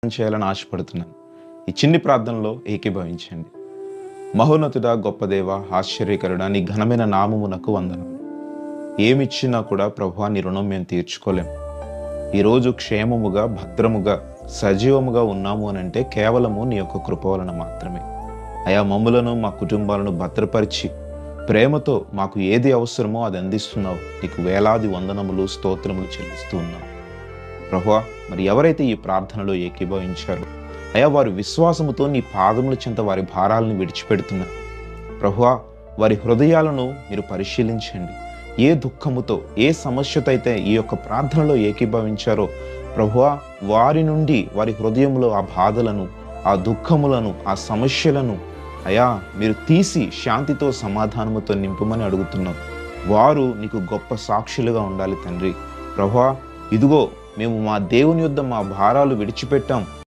చేయాలని ఆశపడుతున్నాను. ఈ చిన్ని ప్రార్థనలో ఏకీభవించండి. మహోన్నతుడా, గొప్ప దేవ, ఆశ్చర్యకరుడా, నీ ఘనమైన నామమునకు వందనాలు. ఏమిచ్చినా కూడా ప్రభువా, నీ రుణం మేము తీర్చుకోలేం. ఈరోజు క్షేమముగా, భద్రముగా, సజీవముగా ఉన్నాము అని అంటే కేవలము నీ యొక్క కృప వలన మాత్రమే. అయా, మమ్ములను మా కుటుంబాలను భద్రపరిచి ప్రేమతో మాకు ఏది అవసరమో అది అందిస్తున్నావు. నీకు వేలాది వందనములు, స్తోత్రములు చెల్లిస్తూ ఉన్నావు ప్రభువా. మరి ఎవరైతే ఈ ప్రార్థనలో ఏకీభవించారో అయా, వారి విశ్వాసముతో నీ పాదముల చెంత వారి భారాలను విడిచిపెడుతున్నారు ప్రభువా. వారి హృదయాలను మీరు పరిశీలించండి. ఏ దుఃఖముతో, ఏ సమస్యతో అయితే ఈ యొక్క ప్రార్థనలో ఏకీభవించారో ప్రభువా, వారి నుండి వారి హృదయంలో ఆ బాధలను, ఆ దుఃఖములను, ఆ సమస్యలను అయా మీరు తీసి శాంతితో, సమాధానముతో నింపమని అడుగుతున్నాం. వారు నీకు గొప్ప సాక్షులుగా ఉండాలి తండ్రి. ప్రభువా, ఇదిగో మేము మా దేవుని యొద్ద మా భారాలు విడిచిపెట్టాం,